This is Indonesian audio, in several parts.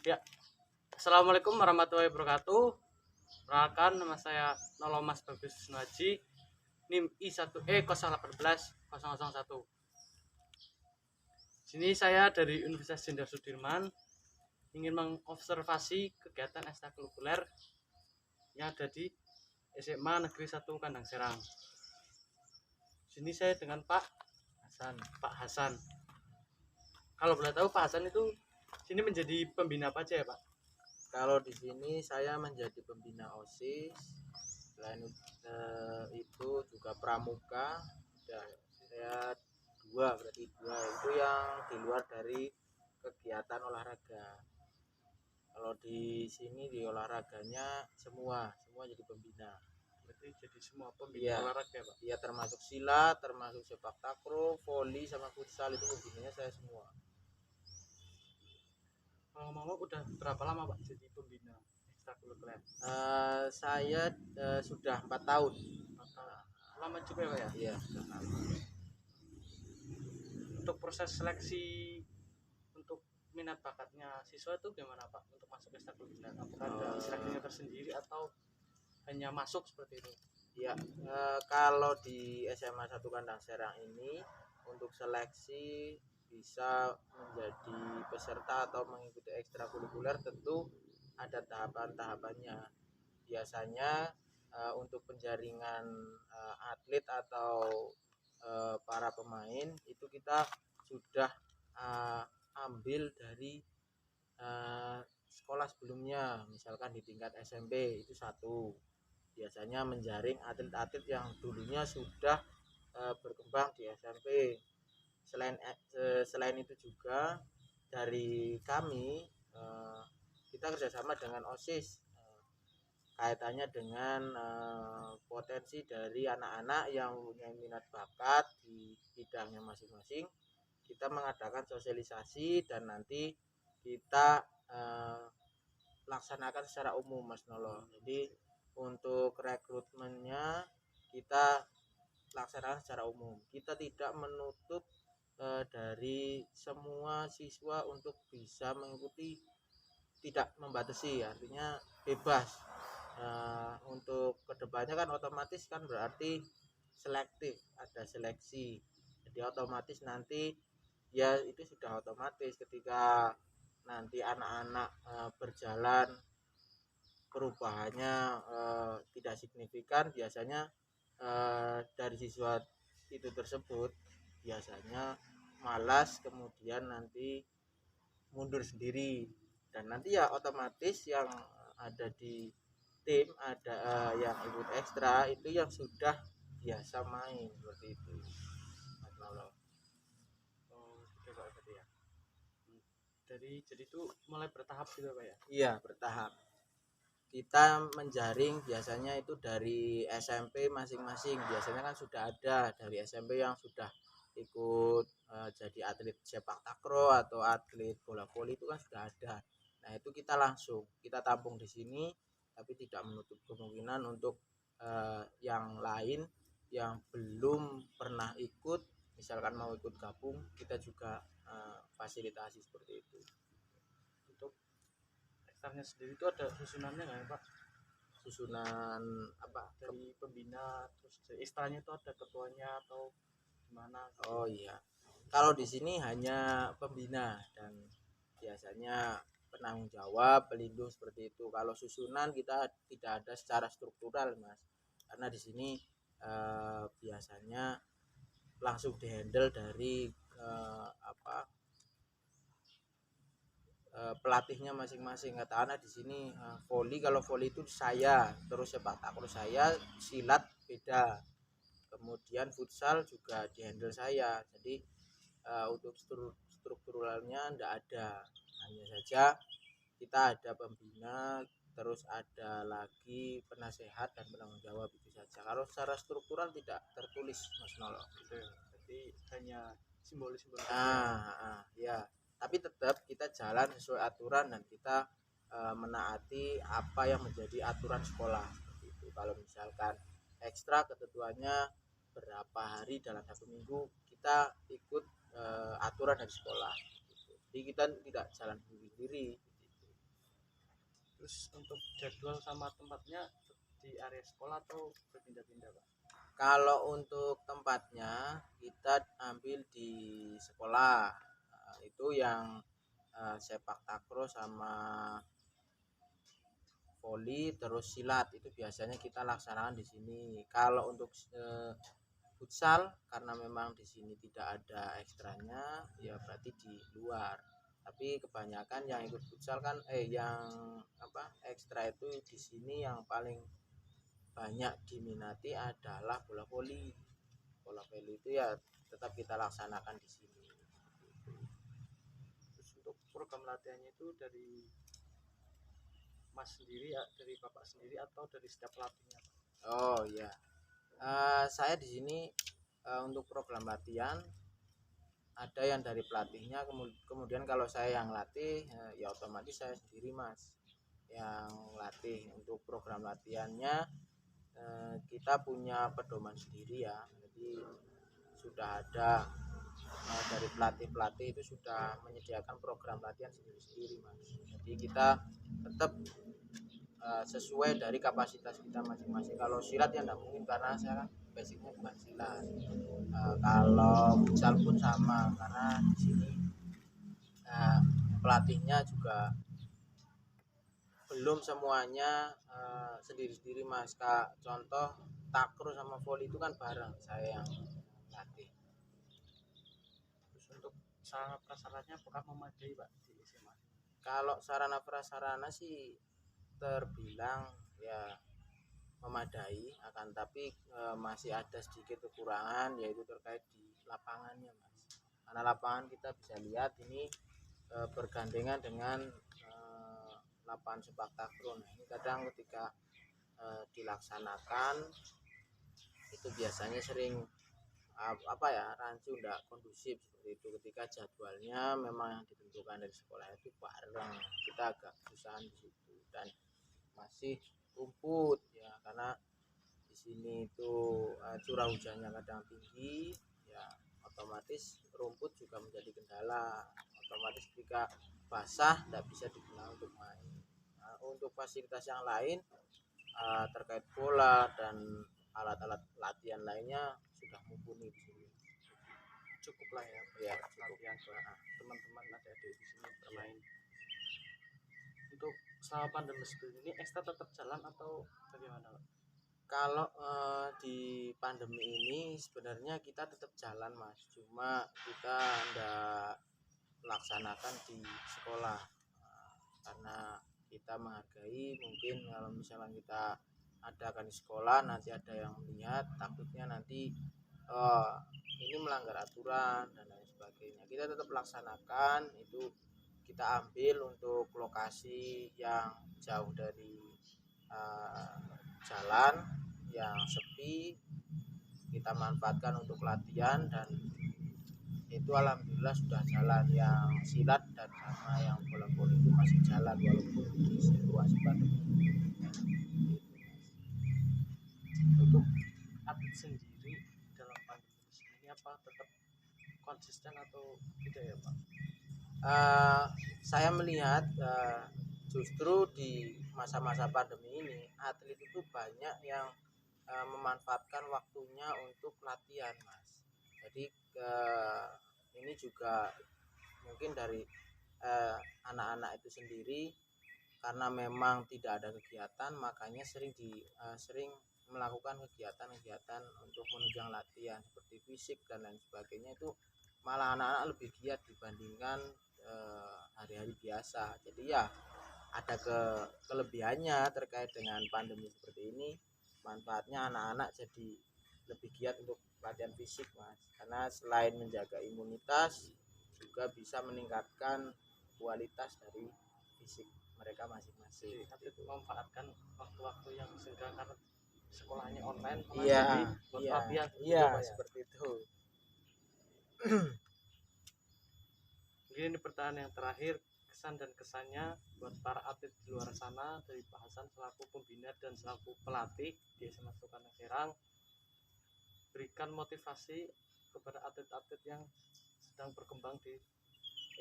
Ya, assalamualaikum warahmatullahi wabarakatuh. Perkenalkan, nama saya Nolomas Bagus Nuaji, NIM I1E 018 001. Sini saya dari Universitas Jenderal Sudirman ingin mengobservasi kegiatan ekstrakurikuler yang ada di SMA Negeri 1 Kandang Serang. Sini saya dengan Pak Hasan. Kalau boleh tahu Pak Hasan itu sini menjadi pembina apa aja ya Pak? Kalau di sini saya menjadi pembina OSIS, selain itu juga pramuka, dan saya berarti dua itu yang di luar dari kegiatan olahraga. Kalau di sini di olahraganya semua jadi pembina. Berarti jadi semua pembina olahraga Pak? Iya, termasuk silat, termasuk sepak takraw, voli sama futsal, itu pembinanya saya semua. Kalau mau udah berapa lama Pak jadi pembina ekstrakurikuler? Saya sudah 4 tahun. Lama juga ya Pak ya? Iya, sudah lama. Untuk proses seleksi untuk minat bakatnya siswa itu gimana Pak untuk masuk ekstrakurikuler? Apakah ada seleksinya tersendiri atau hanya masuk seperti itu? Ya, kalau di SMA 1 Kandang Serang ini untuk seleksi bisa menjadi peserta atau mengikuti ekstrakurikuler tentu ada tahapan-tahapannya. Biasanya untuk penjaringan atlet atau para pemain itu kita sudah ambil dari sekolah sebelumnya, misalkan di tingkat SMP itu satu. Biasanya menjaring atlet-atlet yang dulunya sudah berkembang di SMP. Selain itu juga dari kami kita kerjasama dengan OSIS, kaitannya dengan potensi dari anak-anak yang punya minat bakat di bidangnya masing-masing. Kita mengadakan sosialisasi dan nanti kita laksanakan secara umum, Mas Nolo. Jadi untuk rekrutmennya kita laksanakan secara umum. Kita tidak menutup dari semua siswa untuk bisa mengikuti, tidak membatasi, artinya bebas. Untuk kedepannya kan otomatis kan berarti selektif, ada seleksi. Jadi otomatis nanti ya itu sudah otomatis ketika nanti anak-anak berjalan perubahannya tidak signifikan, biasanya dari siswa itu tersebut biasanya malas, kemudian nanti mundur sendiri, dan nanti ya otomatis yang ada di tim ada yang ikut ekstra itu yang sudah biasa main seperti itu. Oh, gitu Pak berarti ya. Jadi itu mulai bertahap gitu Pak ya? Iya, bertahap. Kita menjaring biasanya itu dari SMP masing-masing. Biasanya kan sudah ada dari SMP yang sudah ikut jadi atlet sepak takraw atau atlet bola voli, itu kan sudah ada. Nah, itu kita tampung di sini, tapi tidak menutup kemungkinan untuk yang lain yang belum pernah ikut, misalkan mau ikut gabung, kita juga fasilitasi seperti itu. Untuk eksternya sendiri itu ada susunannya nggak ya Pak? Susunan apa dari pembina, terus istilahnya itu ada ketuanya atau gimana? Oh iya, kalau di sini hanya pembina dan biasanya penanggung jawab, pelindung seperti itu. Kalau susunan kita tidak ada secara struktural, Mas, karena di sini biasanya langsung dihandle dari pelatihnya masing-masing. Katakanlah di sini voli, kalau voli itu saya, terus sepak takraw saya, silat beda, kemudian futsal juga dihandle saya. Jadi untuk strukturalnya tidak ada, hanya saja kita ada pembina, terus ada lagi penasehat dan penanggung jawab, itu saja. Kalau secara struktural tidak tertulis, Mas Nolo. Gitu ya. Jadi hanya simbol-simbol Ya, tapi tetap kita jalan sesuai aturan dan kita menaati apa yang menjadi aturan sekolah seperti itu. Kalau misalkan ekstra ketentuannya berapa hari dalam satu minggu, kita ikut aturan dari sekolah gitu. Jadi kita tidak jalan sendiri. Terus untuk jadwal sama tempatnya di area sekolah atau berpindah-pindah, Pak? Kalau untuk tempatnya kita ambil di sekolah. Itu yang sepak takraw sama voli terus silat itu biasanya kita laksanakan di sini. Kalau untuk futsal karena memang di sini tidak ada ekstranya ya berarti di luar. Tapi kebanyakan yang ikut futsal kan yang apa ekstra itu di sini yang paling banyak diminati adalah bola voli. Bola voli itu ya tetap kita laksanakan di sini. Terus untuk program latihannya itu dari Mas sendiri ya, dari Bapak sendiri atau dari setiap pelatihnya, Pak? Oh iya. Saya di sini untuk program latihan ada yang dari pelatihnya, kemudian kalau saya yang latih ya otomatis saya sendiri Mas yang latih. Untuk program latihannya kita punya pedoman sendiri ya, jadi sudah ada dari pelatih itu sudah menyediakan program latihan sendiri-sendiri Mas. Jadi kita tetap sesuai dari kapasitas kita masing-masing. Kalau silat ya enggak mungkin karena saya kan basicnya bukan silat. Kalau futsal pun sama karena di sini pelatihnya juga belum semuanya sendiri-sendiri Mas. Kak, contoh takraw sama voli itu kan bareng saya yang latih. Terus untuk sarana prasarannya apakah memadai, Pak, di SMA? Kalau sarana prasarana sih terbilang ya memadai, akan tapi masih ada sedikit kekurangan yaitu terkait di lapangannya Mas. Karena lapangan kita bisa lihat ini bergandengan dengan lapangan sepak takraw. Nah, ini kadang ketika dilaksanakan itu biasanya sering rancu enggak kondusif seperti itu. Ketika jadwalnya memang yang ditentukan dari sekolah itu bareng, kita agak kesusahan di situ dan masih rumput ya karena di sini itu curah hujannya kadang tinggi ya, otomatis rumput juga menjadi kendala. Otomatis ketika basah tidak bisa digunakan untuk main. Nah, untuk fasilitas yang lain terkait bola dan alat-alat latihan lainnya sudah mumpuni di sini. Cukup lah ya, Ya, latihan teman-teman adik-adik di sini bermain. Untuk selama pandemi seperti ini ekstra tetap jalan atau bagaimana, Pak? Kalau di pandemi ini sebenarnya kita tetap jalan Mas, cuma kita enggak laksanakan di sekolah karena kita menghargai. Mungkin kalau misalnya kita adakan di sekolah nanti ada yang melihat, takutnya nanti ini melanggar aturan dan lain sebagainya. Kita tetap laksanakan itu, kita ambil untuk lokasi yang jauh dari jalan yang sepi, kita manfaatkan untuk latihan dan itu alhamdulillah sudah jalan. Yang silat dan sama yang bola-bola itu masih jalan walaupun di situasi pandemi. Untuk atlet sendiri dalam pandemi ini apa tetap konsisten atau tidak ya, Pak? Saya melihat justru di masa-masa pandemi ini atlet itu banyak yang memanfaatkan waktunya untuk latihan Mas. Jadi ini juga mungkin dari anak-anak itu sendiri karena memang tidak ada kegiatan, makanya sering melakukan kegiatan-kegiatan untuk menunjang latihan seperti fisik dan lain sebagainya. Itu malah anak-anak lebih giat dibandingkan hari-hari biasa. Jadi ya ada kelebihannya terkait dengan pandemi seperti ini. Manfaatnya anak-anak jadi lebih giat untuk latihan fisik Mas, karena selain menjaga imunitas juga bisa meningkatkan kualitas dari fisik mereka masing-masing. Tapi memanfaatkan waktu-waktu yang senggang karena sekolahnya online, Iya, buat iya, latihan iya, gitu, Pak, ya? seperti itu. Mungkin ini pertanyaan yang terakhir, kesan dan kesannya buat para atlet di luar sana dari bahasan selaku pembina dan selaku pelatih di SMA Sultan Serang, berikan motivasi kepada atlet-atlet yang sedang berkembang di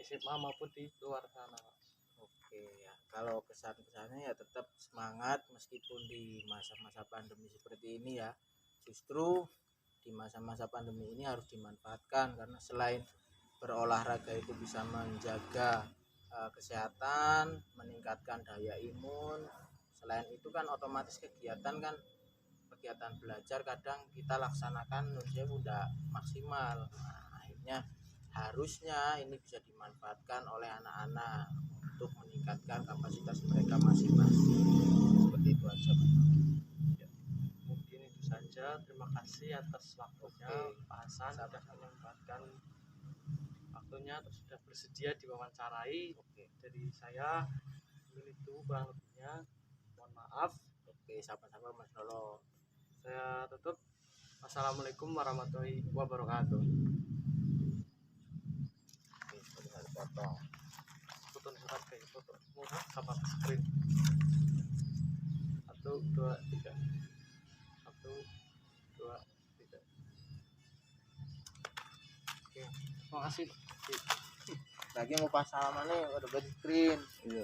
SMA maupun di luar sana. Oke ya, kalau kesan-kesannya ya tetap semangat meskipun di masa-masa pandemi seperti ini ya. Justru di masa-masa pandemi ini harus dimanfaatkan karena selain berolahraga itu bisa menjaga kesehatan, meningkatkan daya imun. Selain itu kan otomatis kegiatan belajar kadang kita laksanakan menurut udah maksimal. Nah, akhirnya harusnya ini bisa dimanfaatkan oleh anak-anak untuk meningkatkan kapasitas mereka masing-masing. Seperti itu aja, Mas. Ya, mungkin itu saja. Terima kasih atas waktunya Pak Hasan, sudah menyempatkan waktunya terus sudah bersedia diwawancarai. Dari saya mungkin itu kurang lebihnya, mohon maaf. Oke, sama-sama Mas Nolo. Saya tutup. Assalamualaikum warahmatullahi wabarakatuh. Oke, sudah dipotong. Foto surat kayak foto sama screen. 1 2 3. 1 2 3. Oke, terima kasih. Lagi mau pas salamannya udah screen. Iya.